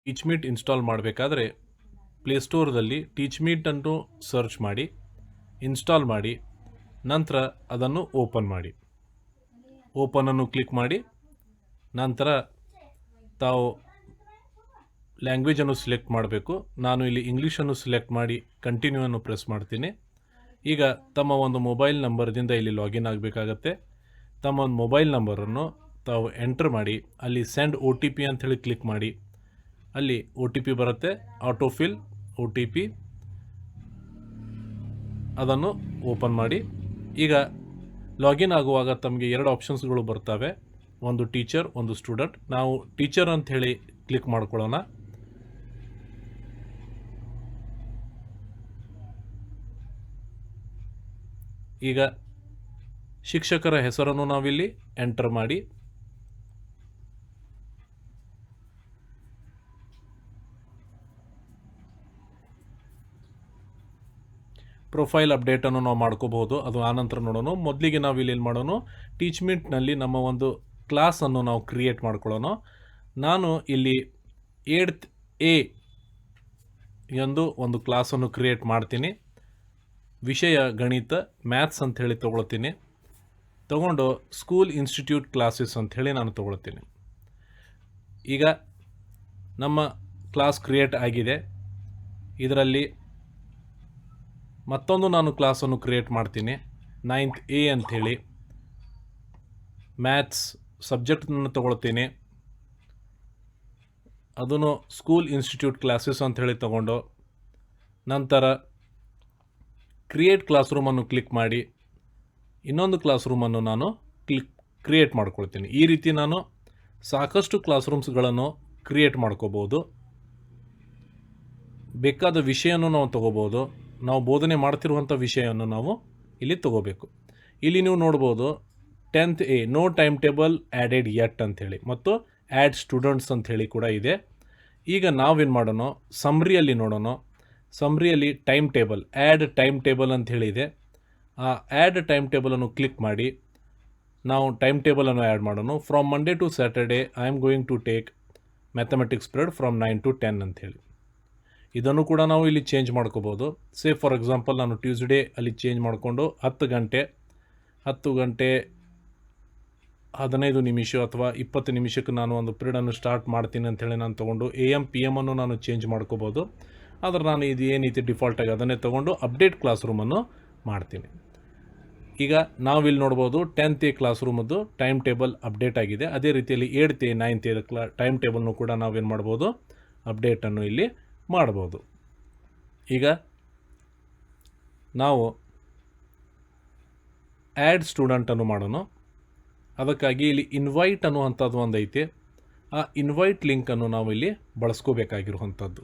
ಟೀಚ್ಮಿಂಟ್ install ಮಾಡಬೇಕಾದ್ರೆ ಪ್ಲೇಸ್ಟೋರ್ದಲ್ಲಿ ಟೀಚ್ಮಿಂಟ್ ಅನ್ನು search ಮಾಡಿ ಇನ್ಸ್ಟಾಲ್ ಮಾಡಿ ನಂತರ ಅದನ್ನು ಓಪನ್ ಮಾಡಿ. ಓಪನನ್ನು ಕ್ಲಿಕ್ ಮಾಡಿ ನಂತರ ತಾವು ಲ್ಯಾಂಗ್ವೇಜನ್ನು ಸಿಲೆಕ್ಟ್ ಮಾಡಬೇಕು. ನಾನು ಇಲ್ಲಿ ಇಂಗ್ಲೀಷನ್ನು ಸಿಲೆಕ್ಟ್ ಮಾಡಿ ಕಂಟಿನ್ಯೂ ಅನ್ನು ಪ್ರೆಸ್ ಮಾಡ್ತೀನಿ. ಈಗ ತಮ್ಮ ಒಂದು ಮೊಬೈಲ್ ನಂಬರ್ದಿಂದ ಇಲ್ಲಿ ಲಾಗಿನ್ ಆಗಬೇಕಾಗತ್ತೆ. ತಮ್ಮ ಒಂದು ಮೊಬೈಲ್ ನಂಬರನ್ನು ತಾವು ಎಂಟರ್ ಮಾಡಿ ಅಲ್ಲಿ ಸೆಂಡ್ ಒ ಟಿ ಪಿ ಅಂಥೇಳಿ ಕ್ಲಿಕ್ ಮಾಡಿ. ಅಲ್ಲಿ ಒ ಟಿ ಪಿ ಬರುತ್ತೆ, ಆಟೋಫಿಲ್ ಒ ಟಿ ಪಿ, ಅದನ್ನು ಓಪನ್ ಮಾಡಿ. ಈಗ ಲಾಗಿನ್ ಆಗುವಾಗ ತಮಗೆ ಎರಡು ಆಪ್ಷನ್ಸ್ಗಳು ಬರ್ತವೆ, ಒಂದು ಟೀಚರ್, ಒಂದು ಸ್ಟೂಡೆಂಟ್. ನಾವು ಟೀಚರ್ ಅಂಥೇಳಿ ಕ್ಲಿಕ್ ಮಾಡ್ಕೊಳ್ಳೋಣ. ಈಗ ಶಿಕ್ಷಕರ ಹೆಸರನ್ನು ನಾವಿಲ್ಲಿ ಎಂಟರ್ ಮಾಡಿ ಪ್ರೊಫೈಲ್ ಅಪ್ಡೇಟನ್ನು ನಾವು ಮಾಡ್ಕೋಬಹುದು. ಅದು ಆನಂತರ ನೋಡೋಣ. ಮೊದಲಿಗೆ ನಾವು ಇಲ್ಲಿ ಏನು ಮಾಡೋಣ, ಟೀಚ್ಮಿಂಟ್ನಲ್ಲಿ ನಮ್ಮ ಒಂದು ಕ್ಲಾಸನ್ನು ನಾವು ಕ್ರಿಯೇಟ್ ಮಾಡ್ಕೊಳ್ಳೋಣ. ನಾನು ಇಲ್ಲಿ 8th A ಎಂದು ಒಂದು ಕ್ಲಾಸನ್ನು ಕ್ರಿಯೇಟ್ ಮಾಡ್ತೀನಿ. ವಿಷಯ ಗಣಿತ, ಮ್ಯಾಥ್ಸ್ ಅಂಥೇಳಿ ತೊಗೊಳ್ತೀನಿ. ತೊಗೊಂಡು ಸ್ಕೂಲ್ ಇನ್ಸ್ಟಿಟ್ಯೂಟ್ ಕ್ಲಾಸಸ್ ಅಂಥೇಳಿ ನಾನು ತೊಗೊಳ್ತೀನಿ. ಈಗ ನಮ್ಮ ಕ್ಲಾಸ್ ಕ್ರಿಯೇಟ್ ಆಗಿದೆ. ಇದರಲ್ಲಿ ಮತ್ತೊಂದು ನಾನು ಕ್ಲಾಸನ್ನು ಕ್ರಿಯೇಟ್ ಮಾಡ್ತೀನಿ, 9th A ಅಂಥೇಳಿ. ಮ್ಯಾಥ್ಸ್ ಸಬ್ಜೆಕ್ಟನ್ನು ತೊಗೊಳ್ತೀನಿ. ಅದನ್ನು ಸ್ಕೂಲ್ ಇನ್ಸ್ಟಿಟ್ಯೂಟ್ ಕ್ಲಾಸಸ್ ಅಂಥೇಳಿ ತೊಗೊಂಡು ನಂತರ ಕ್ರಿಯೇಟ್ ಕ್ಲಾಸ್ ರೂಮನ್ನು ಕ್ಲಿಕ್ ಮಾಡಿ ಇನ್ನೊಂದು ಕ್ಲಾಸ್ ರೂಮನ್ನು ನಾನು ಕ್ರಿಯೇಟ್ ಮಾಡ್ಕೊಳ್ತೀನಿ. ಈ ರೀತಿ ನಾನು ಸಾಕಷ್ಟು ಕ್ಲಾಸ್ ರೂಮ್ಸ್ಗಳನ್ನು ಕ್ರಿಯೇಟ್ ಮಾಡ್ಕೋಬೋದು. ಬೇಕಾದ ವಿಷಯವನ್ನು ನಾವು ತೊಗೋಬೋದು. ನಾವು ಬೋಧನೆ ಮಾಡ್ತಿರುವಂಥ ವಿಷಯವನ್ನು ನಾವು ಇಲ್ಲಿ ತೊಗೋಬೇಕು. ಇಲ್ಲಿ ನೀವು ನೋಡ್ಬೋದು 10th A no time table added yet ಅಂಥೇಳಿ ಮತ್ತು ಆ್ಯಡ್ ಸ್ಟೂಡೆಂಟ್ಸ್ ಅಂಥೇಳಿ ಕೂಡ ಇದೆ. ಈಗ ನಾವೇನು ಮಾಡೋಣ, ಸಮ್ರಿಯಲ್ಲಿ ನೋಡೋಣ. ಸಮ್ರಿಯಲ್ಲಿ time table, add time table ಅಂಥೇಳಿ ಇದೆ. ಆ ಆ್ಯಡ್ ಟೈಮ್ ಟೇಬಲನ್ನು ಕ್ಲಿಕ್ ಮಾಡಿ ನಾವು ಟೈಮ್ ಟೇಬಲನ್ನು ಆ್ಯಡ್ ಮಾಡೋಣ. From Monday to Saturday I am going to take mathematics period from 9 to 10 ಅಂಥೇಳಿ. ಇದನ್ನು ಕೂಡ ನಾವು ಇಲ್ಲಿ ಚೇಂಜ್ ಮಾಡ್ಕೋಬೋದು. ಫಾರ್ ಎಕ್ಸಾಂಪಲ್ ನಾನು ಟ್ಯೂಸ್ಡೇ ಅಲ್ಲಿ ಚೇಂಜ್ ಮಾಡಿಕೊಂಡು 10 ಗಂಟೆ 15 ನಿಮಿಷ ಅಥವಾ 20 ನಿಮಿಷಕ್ಕೆ ನಾನು ಒಂದು ಪಿರಿಯಡನ್ನು ಸ್ಟಾರ್ಟ್ ಮಾಡ್ತೀನಿ ಅಂಥೇಳಿ ನಾನು ತೊಗೊಂಡು AM PM ಅನ್ನು ನಾನು ಚೇಂಜ್ ಮಾಡ್ಕೋಬೋದು. ಆದರೆ ನಾನು ಇದು ಏನೈತಿ ಡಿಫಾಲ್ಟಾಗಿ ಅದನ್ನೇ ತೊಗೊಂಡು ಅಪ್ಡೇಟ್ ಕ್ಲಾಸ್ ರೂಮನ್ನು ಮಾಡ್ತೀನಿ. ಈಗ ನಾವಿಲ್ಲಿ ನೋಡ್ಬೋದು 10th A ಕ್ಲಾಸ್ ರೂಮದ್ದು ಟೈಮ್ ಟೇಬಲ್ ಅಪ್ಡೇಟ್ ಆಗಿದೆ. ಅದೇ ರೀತಿಯಲ್ಲಿ 8th A 9th A time ಟೇಬಲ್ನು ಕೂಡ ನಾವೇನು ಮಾಡ್ಬೋದು, ಅಪ್ಡೇಟನ್ನು ಇಲ್ಲಿ ಮಾಡ್ಬೋದು. ಈಗ ನಾವು ಆ್ಯಡ್ ಸ್ಟೂಡೆಂಟನ್ನು ಮಾಡೋಣ. ಅದಕ್ಕಾಗಿ ಇಲ್ಲಿ ಇನ್ವೈಟ್ ಅನ್ನುವಂಥದ್ದು ಒಂದು ಐತಿ. ಆ ಇನ್ವೈಟ್ ಲಿಂಕನ್ನು ನಾವು ಇಲ್ಲಿ ಬಳಸ್ಕೋಬೇಕಾಗಿರುವಂಥದ್ದು.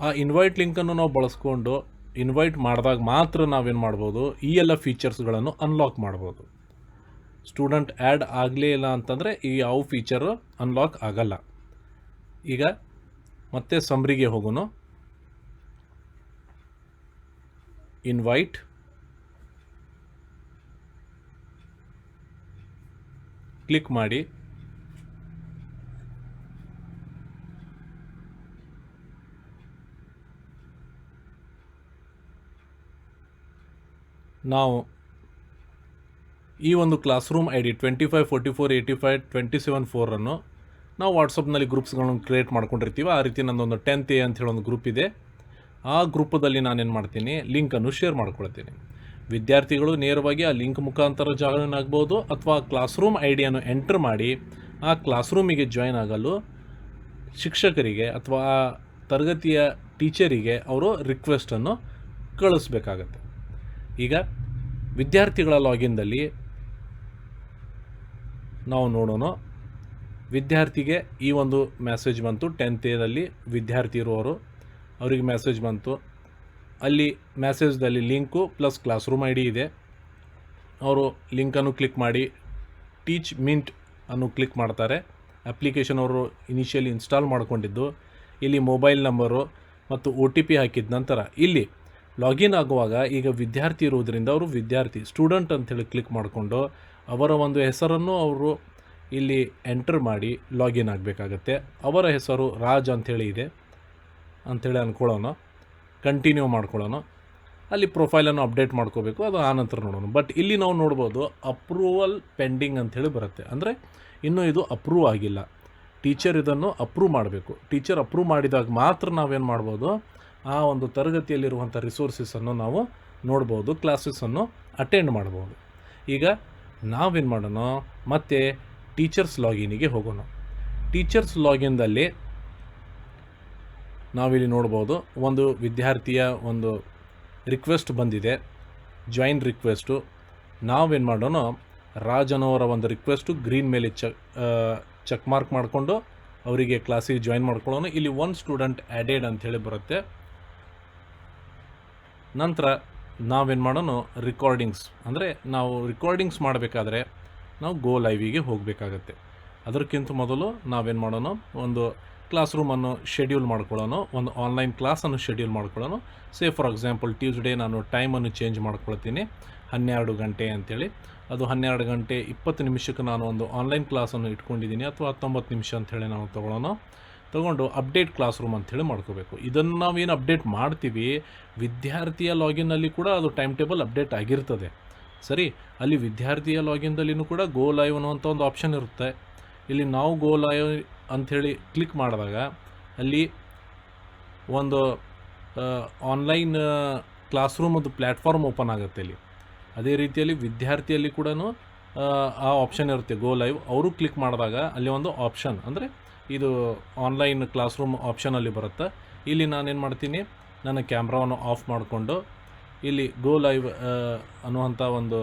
ಆ ಇನ್ವೈಟ್ ಲಿಂಕನ್ನು ನಾವು ಬಳಸ್ಕೊಂಡು ಇನ್ವೈಟ್ ಮಾಡಿದಾಗ ಮಾತ್ರ ನಾವೇನು ಮಾಡ್ಬೋದು, ಈ ಎಲ್ಲ ಫೀಚರ್ಸ್ಗಳನ್ನು ಅನ್ಲಾಕ್ ಮಾಡ್ಬೋದು. ಸ್ಟೂಡೆಂಟ್ ಆ್ಯಡ್ ಆಗಲೇ ಇಲ್ಲ ಅಂತಂದರೆ ಈ ಯಾವ ಫೀಚರು ಅನ್ಲಾಕ್ ಆಗಲ್ಲ. ಈಗ ಮತ್ತೆ ಸಮ್ರಿಗೆ ಹೋಗೋಣ. ಇನ್ವೈಟ್, ಕ್ಲಿಕ್ ಮಾಡಿ ನಾವು ಈ ಒಂದು ಕ್ಲಾಸ್ ರೂಮ್ ID 25 44 85 27 4 ಅನ್ನು ನಾವು ವಾಟ್ಸಪ್ನಲ್ಲಿ ಗ್ರೂಪ್ಸ್ಗಳನ್ನು ಕ್ರಿಯೇಟ್ ಮಾಡ್ಕೊಂಡಿರ್ತೀವಿ. ಆ ರೀತಿ ನನ್ನೊಂದು 10th A ಅಂಥೇಳಿ ಒಂದು ಗ್ರೂಪ್ ಇದೆ. ಆ ಗ್ರೂಪದಲ್ಲಿ ನಾನೇನು ಮಾಡ್ತೀನಿ, ಲಿಂಕನ್ನು ಶೇರ್ ಮಾಡ್ಕೊಳ್ತೀನಿ. ವಿದ್ಯಾರ್ಥಿಗಳು ನೇರವಾಗಿ ಆ ಲಿಂಕ್ ಮುಖಾಂತರ ಜಾಯಿನ್ ಆಗ್ಬೋದು ಅಥವಾ ಕ್ಲಾಸ್ ರೂಮ್ ಐಡಿಯನ್ನು ಎಂಟರ್ ಮಾಡಿ ಆ ಕ್ಲಾಸ್ ರೂಮಿಗೆ ಜಾಯಿನ್ ಆಗಲು ಶಿಕ್ಷಕರಿಗೆ ಅಥವಾ ಆ ತರಗತಿಯ ಟೀಚರಿಗೆ ಅವರು ರಿಕ್ವೆಸ್ಟನ್ನು ಕಳಿಸ್ಬೇಕಾಗತ್ತೆ. ಈಗ ವಿದ್ಯಾರ್ಥಿಗಳ ಲಾಗಿನ್ದಲ್ಲಿ ನಾವು ನೋಡೋಣ. ವಿದ್ಯಾರ್ಥಿಗೆ ಈ ಒಂದು ಮೆಸೇಜ್ ಬಂತು, 10th A ವಿದ್ಯಾರ್ಥಿ ಇರುವವರು ಅವರಿಗೆ ಮೆಸೇಜ್ ಬಂತು. ಅಲ್ಲಿ ಮೆಸೇಜ್ದಲ್ಲಿ link plus class room ID ಇದೆ. ಅವರು ಲಿಂಕನ್ನು ಕ್ಲಿಕ್ ಮಾಡಿ ಟೀಚ್ಮಿಂಟ್ ಅನ್ನು ಕ್ಲಿಕ್ ಮಾಡ್ತಾರೆ. ಅಪ್ಲಿಕೇಶನ್ ಅವರು ಇನಿಷಿಯಲಿ ಇನ್ಸ್ಟಾಲ್ ಮಾಡ್ಕೊಂಡಿದ್ದು. ಇಲ್ಲಿ ಮೊಬೈಲ್ ನಂಬರು ಮತ್ತು OTP ಹಾಕಿದ ನಂತರ ಇಲ್ಲಿ ಲಾಗಿನ್ ಆಗುವಾಗ ಈಗ ವಿದ್ಯಾರ್ಥಿ ಇರುವುದರಿಂದ ಅವರು ವಿದ್ಯಾರ್ಥಿ ಸ್ಟೂಡೆಂಟ್ ಅಂಥೇಳಿ ಕ್ಲಿಕ್ ಮಾಡಿಕೊಂಡು ಅವರ ಒಂದು ಹೆಸರನ್ನು ಅವರು ಇಲ್ಲಿ ಎಂಟರ್ ಮಾಡಿ ಲಾಗಿನ್ ಆಗಬೇಕಾಗತ್ತೆ. ಅವರ ಹೆಸರು ರಾಜ್ ಅಂಥೇಳಿ ಇದೆ ಅಂಥೇಳಿ ಅಂದ್ಕೊಳ್ಳೋಣ. ಕಂಟಿನ್ಯೂ ಮಾಡ್ಕೊಳ್ಳೋಣ. ಅಲ್ಲಿ ಪ್ರೊಫೈಲನ್ನು ಅಪ್ಡೇಟ್ ಮಾಡ್ಕೋಬೇಕು, ಅದು ಆನಂತರ ನೋಡೋಣ. ಬಟ್ ಇಲ್ಲಿ ನಾವು ನೋಡ್ಬೋದು ಅಪ್ರೂವಲ್ ಪೆಂಡಿಂಗ್ ಅಂಥೇಳಿ ಬರುತ್ತೆ. ಅಂದರೆ ಇನ್ನೂ ಇದು ಅಪ್ರೂವ್ ಆಗಿಲ್ಲ. ಟೀಚರ್ ಇದನ್ನು ಅಪ್ರೂವ್ ಮಾಡಬೇಕು. ಟೀಚರ್ ಅಪ್ರೂವ್ ಮಾಡಿದಾಗ ಮಾತ್ರ ನಾವೇನು ಮಾಡ್ಬೋದು, ಆ ಒಂದು ತರಗತಿಯಲ್ಲಿರುವಂಥ ರಿಸೋರ್ಸಸನ್ನು ನಾವು ನೋಡ್ಬೋದು, ಕ್ಲಾಸಸ್ಸನ್ನು ಅಟೆಂಡ್ ಮಾಡ್ಬೋದು. ಈಗ ನಾವೇನು ಮಾಡೋಣ, ಮತ್ತೆ ಟೀಚರ್ಸ್ ಲಾಗಿನಿಗೆ ಹೋಗೋಣ. ಟೀಚರ್ಸ್ ಲಾಗಿನ್ದಲ್ಲಿ ನಾವಿಲ್ಲಿ ನೋಡ್ಬೋದು ಒಂದು ವಿದ್ಯಾರ್ಥಿಯ ಒಂದು ರಿಕ್ವೆಸ್ಟ್ ಬಂದಿದೆ, ಜಾಯಿನ್ ರಿಕ್ವೆಸ್ಟು. ನಾವೇನು ಮಾಡೋಣ, ರಾಜನವರ ಒಂದು ರಿಕ್ವೆಸ್ಟು ಗ್ರೀನ್ ಮೇಲೆ ಚೆಕ್ ಮಾರ್ಕ್ ಮಾಡಿಕೊಂಡು ಅವರಿಗೆ ಕ್ಲಾಸಿಗೆ ಜಾಯಿನ್ ಮಾಡ್ಕೊಳ್ಳೋಣ. ಇಲ್ಲಿ 1 ಸ್ಟೂಡೆಂಟ್ ಆ್ಯಡೆಡ್ ಅಂಥೇಳಿ ಬರುತ್ತೆ. ನಂತರ ನಾವೇನು ಮಾಡೋಣ, ರಿಕಾರ್ಡಿಂಗ್ಸ್, ಅಂದರೆ ನಾವು ರಿಕಾರ್ಡಿಂಗ್ಸ್ ಮಾಡಬೇಕಾದ್ರೆ ನಾವು ಗೋ ಲೈವಿಗೆ ಹೋಗಬೇಕಾಗತ್ತೆ. ಅದಕ್ಕಿಂತ ಮೊದಲು ನಾವೇನು ಮಾಡೋಣ, ಒಂದು ಕ್ಲಾಸ್ ರೂಮನ್ನು ಶೆಡ್ಯೂಲ್ ಮಾಡ್ಕೊಳ್ಳೋಣ, ಒಂದು ಆನ್ಲೈನ್ ಕ್ಲಾಸನ್ನು ಶೆಡ್ಯೂಲ್ ಮಾಡ್ಕೊಳ್ಳೋಣ. ಫಾರ್ ಎಕ್ಸಾಂಪಲ್ ಟ್ಯೂಸ್ಡೇ ನಾನು ಟೈಮನ್ನು ಚೇಂಜ್ ಮಾಡ್ಕೊಳ್ತೀನಿ 12 ಗಂಟೆ ಅಂಥೇಳಿ. ಅದು 12 ಗಂಟೆ 20 ನಿಮಿಷಕ್ಕೆ ನಾನು ಒಂದು ಆನ್ಲೈನ್ ಕ್ಲಾಸನ್ನು ಇಟ್ಕೊಂಡಿದ್ದೀನಿ, ಅಥವಾ 19 ನಿಮಿಷ ಅಂಥೇಳಿ ನಾವು ತೊಗೊಂಡು ಅಪ್ಡೇಟ್ ಕ್ಲಾಸ್ ರೂಮ್ ಅಂಥೇಳಿ ಮಾಡ್ಕೋಬೇಕು. ಇದನ್ನು ನಾವೇನು ಅಪ್ಡೇಟ್ ಮಾಡ್ತೀವಿ, ವಿದ್ಯಾರ್ಥಿಯ ಲಾಗಿನ್ನಲ್ಲಿ ಕೂಡ ಅದು ಟೈಮ್ ಟೇಬಲ್ ಅಪ್ಡೇಟ್ ಆಗಿರ್ತದೆ. ಸರಿ, ಅಲ್ಲಿ ವಿದ್ಯಾರ್ಥಿಯ ಲಾಗಿನ್ದಲ್ಲಿನೂ ಕೂಡ ಗೋ ಲೈವ್ ಅನ್ನುವಂಥ ಒಂದು ಆಪ್ಷನ್ ಇರುತ್ತೆ. ಇಲ್ಲಿ ನಾವು ಗೋ ಲೈವ್ ಅಂಥೇಳಿ ಕ್ಲಿಕ್ ಮಾಡಿದಾಗ ಅಲ್ಲಿ ಒಂದು ಆನ್ಲೈನ್ ಕ್ಲಾಸ್ ರೂಮದ್ದು ಪ್ಲ್ಯಾಟ್ಫಾರ್ಮ್ ಓಪನ್ ಆಗುತ್ತೆ ಇಲ್ಲಿ. ಅದೇ ರೀತಿಯಲ್ಲಿ ವಿದ್ಯಾರ್ಥಿಯಲ್ಲಿ ಕೂಡ ಆ ಆಪ್ಷನ್ ಇರುತ್ತೆ ಗೋ ಲೈವ್. ಅವರು ಕ್ಲಿಕ್ ಮಾಡಿದಾಗ ಅಲ್ಲಿ ಒಂದು ಆಪ್ಷನ್, ಅಂದರೆ ಇದು ಆನ್ಲೈನ್ ಕ್ಲಾಸ್ ರೂಮ್ ಆಪ್ಷನಲ್ಲಿ ಬರುತ್ತೆ. ಇಲ್ಲಿ ನಾನೇನು ಮಾಡ್ತೀನಿ, ನನ್ನ ಕ್ಯಾಮ್ರಾವನ್ನು ಆಫ್ ಮಾಡಿಕೊಂಡು ಇಲ್ಲಿ ಗೋ ಲೈವ್ ಅನ್ನುವಂಥ ಒಂದು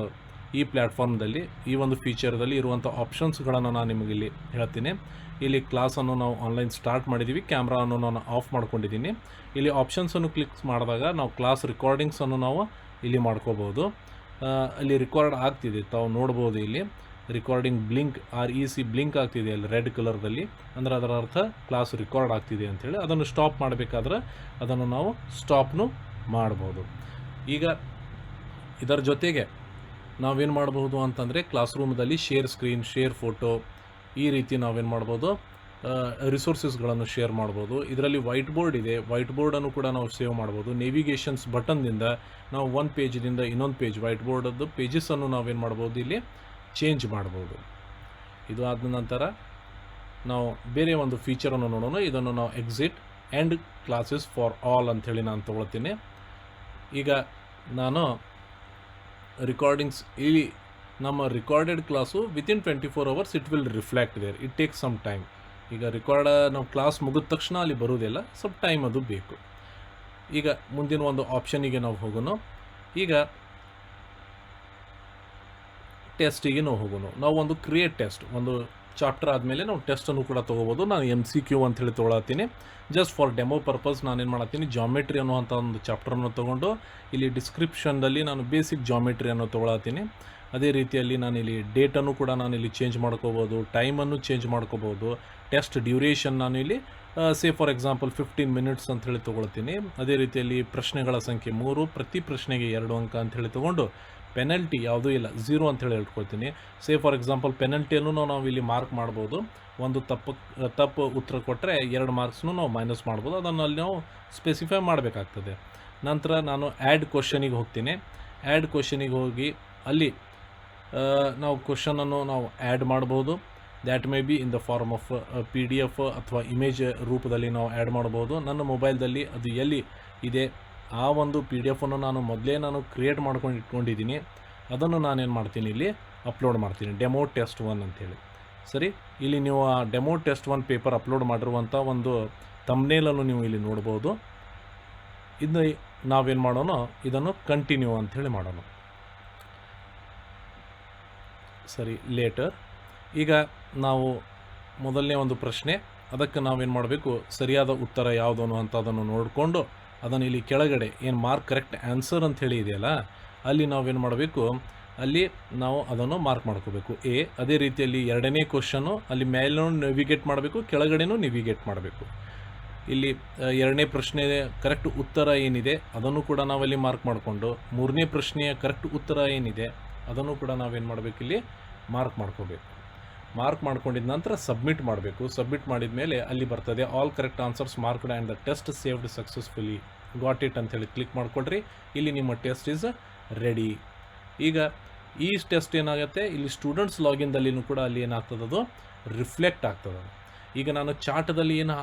ಈ ಪ್ಲ್ಯಾಟ್ಫಾರ್ಮ್ದಲ್ಲಿ ಈ ಒಂದು ಫೀಚರ್ದಲ್ಲಿ ಇರುವಂಥ ಆಪ್ಷನ್ಸ್ಗಳನ್ನು ನಾನು ನಿಮಗೆ ಇಲ್ಲಿ ಹೇಳ್ತೀನಿ. ಇಲ್ಲಿ ಕ್ಲಾಸನ್ನು ನಾವು ಆನ್ಲೈನ್ ಸ್ಟಾರ್ಟ್ ಮಾಡಿದ್ದೀವಿ, ಕ್ಯಾಮ್ರಾವನ್ನು ನಾನು ಆಫ್ ಮಾಡ್ಕೊಂಡಿದ್ದೀನಿ. ಇಲ್ಲಿ ಆಪ್ಷನ್ಸನ್ನು ಕ್ಲಿಕ್ ಮಾಡಿದಾಗ ನಾವು ಕ್ಲಾಸ್ ರಿಕಾರ್ಡಿಂಗ್ಸನ್ನು ನಾವು ಇಲ್ಲಿ ಮಾಡ್ಕೋಬೋದು. ಅಲ್ಲಿ ರಿಕಾರ್ಡ್ ಆಗ್ತಿದೆ, ತಾವು ನೋಡ್ಬೋದು. ಇಲ್ಲಿ ರಿಕಾರ್ಡಿಂಗ್ ಬ್ಲಿಂಕ್ REC ಬ್ಲಿಂಕ್ ಆಗ್ತಿದೆ ಅಲ್ಲಿ ರೆಡ್ ಕಲರ್ದಲ್ಲಿ, ಅಂದರೆ ಅದರ ಅರ್ಥ ಕ್ಲಾಸ್ ರಿಕಾರ್ಡ್ ಆಗ್ತಿದೆ ಅಂಥೇಳಿ. ಅದನ್ನು ಸ್ಟಾಪ್ ಮಾಡಬೇಕಾದ್ರೆ ಅದನ್ನು ನಾವು ಸ್ಟಾಪ್ನು ಮಾಡ್ಬೋದು. ಈಗ ಇದರ ಜೊತೆಗೆ ನಾವೇನು ಮಾಡ್ಬೋದು ಅಂತಂದರೆ, ಕ್ಲಾಸ್ ರೂಮ್ದಲ್ಲಿ ಶೇರ್ ಸ್ಕ್ರೀನ್, ಶೇರ್ ಫೋಟೋ, ಈ ರೀತಿ ನಾವೇನು ಮಾಡ್ಬೋದು, ರಿಸೋರ್ಸಸ್ಗಳನ್ನು ಶೇರ್ ಮಾಡ್ಬೋದು. ಇದರಲ್ಲಿ ವೈಟ್ ಬೋರ್ಡ್ ಇದೆ, ವೈಟ್ ಬೋರ್ಡನ್ನು ಕೂಡ ನಾವು ಸೇವ್ ಮಾಡ್ಬೋದು. ನೇವಿಗೇಷನ್ಸ್ ಬಟನ್ನಿಂದ ನಾವು ಒಂದು ಪೇಜಿನಿಂದ ಇನ್ನೊಂದು ಪೇಜ್, ವೈಟ್ ಬೋರ್ಡದ್ದು ಪೇಜಸನ್ನು ನಾವೇನು ಮಾಡ್ಬೋದು, ಇಲ್ಲಿ ಚೇಂಜ್ ಮಾಡ್ಬೋದು. ಇದು ಆದ ನಂತರ ನಾವು ಬೇರೆ ಒಂದು ಫೀಚರನ್ನು ನೋಡೋಣ. ಇದನ್ನು ನಾವು exit and classes for all ಅಂಥೇಳಿ ನಾನು ತೊಗೊಳ್ತೀನಿ. ಈಗ ನಾನು ರಿಕಾರ್ಡಿಂಗ್ಸ್, ಇಲ್ಲಿ ನಮ್ಮ recorded class within 24 hours it will reflect there, it takes some time. ಈಗ ರಿಕಾರ್ಡ್ ನಾವು ಕ್ಲಾಸ್ ಮುಗಿದ ತಕ್ಷಣ ಅಲ್ಲಿ ಬರೋದಿಲ್ಲ, ಸ್ವಲ್ಪ ಟೈಮ್ ಅದು ಬೇಕು. ಈಗ ಮುಂದಿನ ಒಂದು ಆಪ್ಷನಿಗೆ ನಾವು ಹೋಗೋಣ. ಈಗ ಟೆಸ್ಟಿಗೆ ನಾವು ಹೋಗೋಣ. ನಾವು ಒಂದು ಕ್ರಿಯೇಟ್ ಟೆಸ್ಟ್, ಒಂದು ಚಾಪ್ಟರ್ ಆದಮೇಲೆ ನಾವು ಟೆಸ್ಟನ್ನು ಕೂಡ ತೊಗೋಬೋದು. ನಾನು MCQ ಅಂಥೇಳಿ ತೊಗೊಳತ್ತೀನಿ. ಜಸ್ಟ್ ಫಾರ್ ಡೆಮೋ ಪರ್ಪಸ್ ನಾನೇನು ಮಾಡತ್ತೀನಿ, ಜಾಮೆಟ್ರಿ ಅನ್ನುವಂಥ ಒಂದು ಚಾಪ್ಟರನ್ನು ತೊಗೊಂಡು ಇಲ್ಲಿ ಡಿಸ್ಕ್ರಿಪ್ಷನ್ದಲ್ಲಿ ನಾನು ಬೇಸಿಕ್ ಜಾಮೆಟ್ರಿಯನ್ನು ತೊಗೊಳತ್ತೀನಿ. ಅದೇ ರೀತಿಯಲ್ಲಿ ನಾನಿಲ್ಲಿ ಡೇಟನ್ನು ಕೂಡ ನಾನಿಲ್ಲಿ ಚೇಂಜ್ ಮಾಡ್ಕೋಬೋದು, ಟೈಮನ್ನು ಚೇಂಜ್ ಮಾಡ್ಕೋಬೋದು. ಟೆಸ್ಟ್ ಡ್ಯೂರೇಷನ್ ನಾನು ಇಲ್ಲಿ ಫಾರ್ ಎಕ್ಸಾಂಪಲ್ 15 ಮಿನಿಟ್ಸ್ ಅಂಥೇಳಿ ತೊಗೊಳ್ತೀನಿ. ಅದೇ ರೀತಿಯಲ್ಲಿ ಪ್ರಶ್ನೆಗಳ ಸಂಖ್ಯೆ 3, ಪ್ರತಿ ಪ್ರಶ್ನೆಗೆ 2 ಅಂಕ ಅಂಥೇಳಿ ತೊಗೊಂಡು ಪೆನಲ್ಟಿ ಯಾವುದೂ ಇಲ್ಲ, 0 ಅಂಥೇಳಿ ಹೇಳ್ಕೊಳ್ತೀನಿ. ಫಾರ್ ಎಕ್ಸಾಂಪಲ್ ಪೆನಲ್ಟಿಯನ್ನು ನಾವು ಇಲ್ಲಿ ಮಾರ್ಕ್ ಮಾಡ್ಬೋದು. ಒಂದು ತಪ್ಪು ಉತ್ತರ ಕೊಟ್ಟರೆ 2 ಮಾರ್ಕ್ಸ್ನು ನಾವು ಮೈನಸ್ ಮಾಡ್ಬೋದು. ಅದನ್ನು ಅಲ್ಲಿ ನಾವು ಸ್ಪೆಸಿಫೈ ಮಾಡಬೇಕಾಗ್ತದೆ. ನಂತರ ನಾನು ಆ್ಯಡ್ ಕ್ವಶನಿಗೆ ಹೋಗ್ತೀನಿ. ಆ್ಯಡ್ ಕ್ವಶನಿಗೆ ಹೋಗಿ ಅಲ್ಲಿ ನಾವು ಕ್ವಶನನ್ನು ನಾವು ಆ್ಯಡ್ ಮಾಡ್ಬೋದು. That may be in the form of PDF ಅಥವಾ ಇಮೇಜ್ ರೂಪದಲ್ಲಿ ನಾವು ಆ್ಯಡ್ ಮಾಡ್ಬೋದು. ನನ್ನ ಮೊಬೈಲ್ದಲ್ಲಿ ಅದು ಎಲ್ಲಿ ಇದೆ ಆ ಒಂದು PDF ಅನ್ನು ನಾನು ಮೊದಲೇ ಕ್ರಿಯೇಟ್ ಮಾಡ್ಕೊಂಡು ಇಟ್ಕೊಂಡಿದ್ದೀನಿ. ಅದನ್ನು ನಾನೇನು ಮಾಡ್ತೀನಿ, ಇಲ್ಲಿ ಅಪ್ಲೋಡ್ ಮಾಡ್ತೀನಿ, ಡೆಮೋ ಟೆಸ್ಟ್ 1 ಅಂಥೇಳಿ. ಸರಿ, ಇಲ್ಲಿ ನೀವು ಆ ಡೆಮೋ ಟೆಸ್ಟ್ 1 ಪೇಪರ್ ಅಪ್ಲೋಡ್ ಮಾಡಿರುವಂಥ ಒಂದು ಥಂಬ್ನೇಲನ್ನು ನೀವು ಇಲ್ಲಿ ನೋಡ್ಬೋದು. ಇದನ್ನ ನಾವೇನು ಮಾಡೋಣ, ಇದನ್ನು ಕಂಟಿನ್ಯೂ ಅಂಥೇಳಿ ಮಾಡೋಣ. ಸರಿ, ಲೇಟರ್. ಈಗ ನಾವು ಮೊದಲನೇ ಒಂದು ಪ್ರಶ್ನೆ, ಅದಕ್ಕೆ ನಾವೇನು ಮಾಡಬೇಕು, ಸರಿಯಾದ ಉತ್ತರ ಯಾವುದು ಅನ್ನುವಂಥದ್ದನ್ನು ನೋಡಿಕೊಂಡು ಅದನ್ನು ಇಲ್ಲಿ ಕೆಳಗಡೆ ಏನು ಮಾರ್ಕ್ ಕರೆಕ್ಟ್ ಆನ್ಸರ್ ಅಂಥೇಳಿ ಇದೆಯಲ್ಲ, ಅಲ್ಲಿ ನಾವೇನು ಮಾಡಬೇಕು, ಅಲ್ಲಿ ನಾವು ಅದನ್ನು ಮಾರ್ಕ್ ಮಾಡ್ಕೋಬೇಕು A. ಅದೇ ರೀತಿಯಲ್ಲಿ ಎರಡನೇ ಕ್ವಶನ್ನು ಅಲ್ಲಿ ಮೇಲೂ ನೆವಿಗೇಟ್ ಮಾಡಬೇಕು, ಕೆಳಗಡೆನೂ ನೆವಿಗೇಟ್ ಮಾಡಬೇಕು. ಇಲ್ಲಿ ಎರಡನೇ ಪ್ರಶ್ನೆ ಕರೆಕ್ಟ್ ಉತ್ತರ ಏನಿದೆ ಅದನ್ನು ಕೂಡ ನಾವಲ್ಲಿ ಮಾರ್ಕ್ ಮಾಡಿಕೊಂಡು, ಮೂರನೇ ಪ್ರಶ್ನೆಯ ಕರೆಕ್ಟ್ ಉತ್ತರ ಏನಿದೆ ಅದನ್ನು ಕೂಡ ನಾವೇನು ಮಾಡಬೇಕು, ಇಲ್ಲಿ ಮಾರ್ಕ್ ಮಾಡ್ಕೋಬೇಕು. ಮಾರ್ಕ್ ಮಾಡ್ಕೊಂಡಿದ ನಂತರ ಸಬ್ಮಿಟ್ ಮಾಡಬೇಕು. ಸಬ್ಮಿಟ್ ಮಾಡಿದ ಮೇಲೆ ಅಲ್ಲಿ ಬರ್ತದೆ all correct answers marked and the test saved successfully got it ಅಂತೇಳಿ ಕ್ಲಿಕ್ ಮಾಡ್ಕೊಳ್ರಿ. ಇಲ್ಲಿ ನಿಮ್ಮ ಟೆಸ್ಟ್ ಈಸ್ ರೆಡಿ. ಈಗ ಈ ಟೆಸ್ಟ್ ಏನಾಗುತ್ತೆ, ಇಲ್ಲಿ ಸ್ಟೂಡೆಂಟ್ಸ್ ಲಾಗಿನ್ದಲ್ಲಿನೂ ಕೂಡ ಅಲ್ಲಿ ಏನಾಗ್ತದೆ, ಅದು ರಿಫ್ಲೆಕ್ಟ್ ಆಗ್ತದೆ. ಈಗ ನಾನು ಚಾರ್ಟದಲ್ಲಿ ಏನು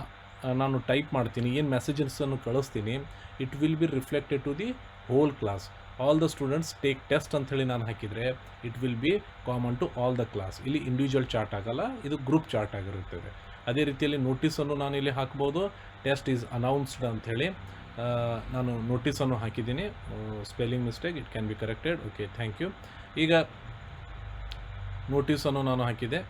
ನಾನು ಟೈಪ್ ಮಾಡ್ತೀನಿ, ಏನು ಮೆಸೇಜಸನ್ನು ಕಳಿಸ್ತೀನಿ, it will be reflected to the whole class. All the students take test ಅಂಥೇಳಿ ನಾನು ಹಾಕಿದರೆ it will be common to all the class. ಇಲ್ಲಿ ಇಂಡಿವಿಜುವಲ್ ಚಾರ್ಟ್ ಆಗಲ್ಲ, ಇದು ಗ್ರೂಪ್ ಚಾರ್ಟ್ ಆಗಿರುತ್ತದೆ. ಅದೇ ರೀತಿಯಲ್ಲಿ ನೋಟಿಸನ್ನು ನಾನು ಇಲ್ಲಿ ಹಾಕ್ಬೋದು. ಟೆಸ್ಟ್ ಈಸ್ ಅನೌನ್ಸ್ಡ್ ಅಂಥೇಳಿ ನಾನು ನೋಟಿಸನ್ನು ಹಾಕಿದ್ದೀನಿ. Spelling mistake, it can be corrected. Okay, thank you. ಈಗ ನೋಟಿಸನ್ನು ನಾನು ಹಾಕಿದೆ.